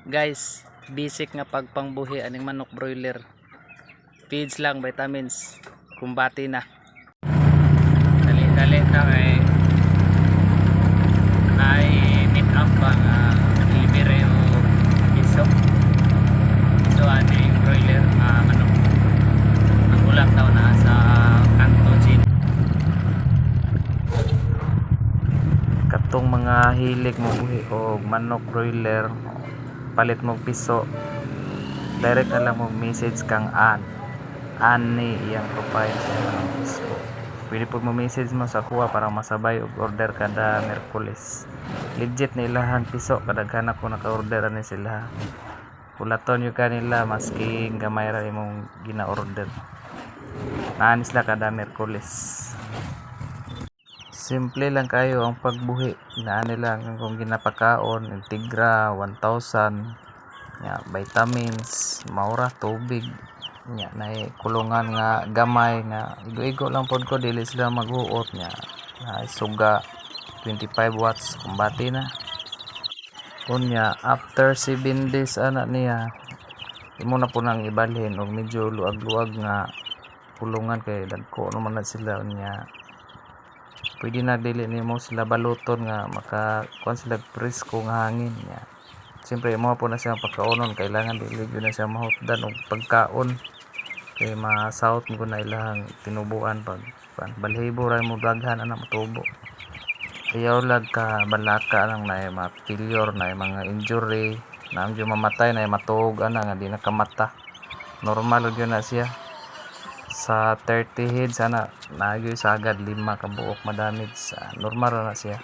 Guys, basic nga pagpangbuhi aning manok broiler. Feeds lang, vitamins, kumbati na. Dali-dali na kay ay meet up ang libre o iso. So aning broiler manok. Ang ulam daw na sa kanto Jin. Katong mga hilig mo buhi o manok broiler, palit mo piso, direct na lang mo message kang ani iyang profile sa Facebook. Pwede po mo message mo sa kuha para masabay og order kada Merkulis. Legit na ilahan piso kadaghan ako naka-order ani sila. Kulaton yung kanila maski gamay ra imong gina-order. Naan sila kada Merkulis. Simple lang kayo ang pagbuhi. Naan nila kung ginapakaon, Integra 1000, ya, vitamins, maura tubig, ya, na kulungan nga gamay nga igo-igo lang pod ko dili sila maghuot nya. Na suga 25 watts kumbati na. Kunya after 7 days ana niya imo na po nang ibalhin og medyo luag-luag nga kulungan kay dagko naman na sila niya. Pwede na dili nimo sila baluton nga makakuan sila presko nga hangin niya. Siyempre mo po na siyang pagkaonon, kailangan dili gyud na siya mahutdan og pagkaon kay ma-south mo na ilahang tinubuan pag balhibo ra mo daghan ana matubo. Ayaw lag ka balaka lang na ma-failure na mga injury na medyo mamatay na matuog ana nga di nakamata. Normal gyud na siya. Sa 30 heads ana nagyoy sagad 5 ka buok madamage, normal na siya.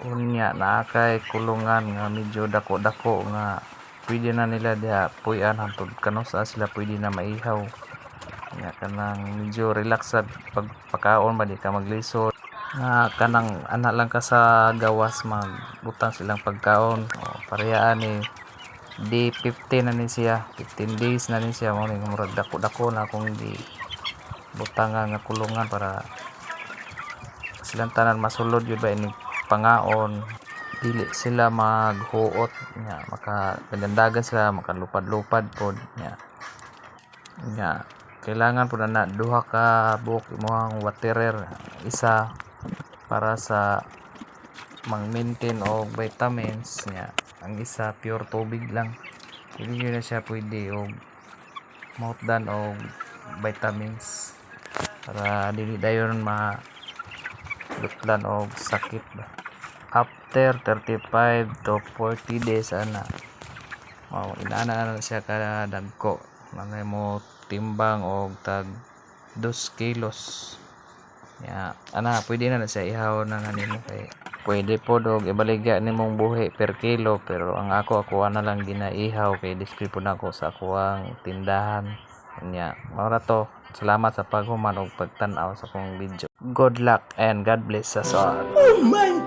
Unya naa kay kulungan nga medyo dako-dako nga pwede na nila diha puy-an hangtod kanosa sila pwede na maihaw. Nya kanang medyo relax sa pagpakaon ba di ka maglisod nga kanang ana lang ka sa gawas magbutang silang pagkaon o parehaan ni day 15 na ni siya, 15 days na ni siya mo ni murag dako-dako na kung di butang nga kulungan para silang tanan masulod yun ba ini pangaon, dili sila maghuot nya makagandagan sila makalupad-lupad pod nya kailangan po na duha ka buok imong waterer, isa para sa mang-maintain og vitamins nya, ang isa pure tubig lang. Hindi na siya pwede og mahutdan og vitamins para dili dayon dutlan og sakit ba. After 35 to 40 days ana inaana na siya kada dagko mga mo timbang og tag 2 kilos ya ana pwede na siya ihaw na nimo kay pwede po og ibaligya nimong buhi per kilo, pero ang ako na lang ginaihaw kay display po nako sa akuang tindahan nya. Mao to, salamat sa paghuman og pagtan-aw sa akong video. Good luck and God bless us all. Oh my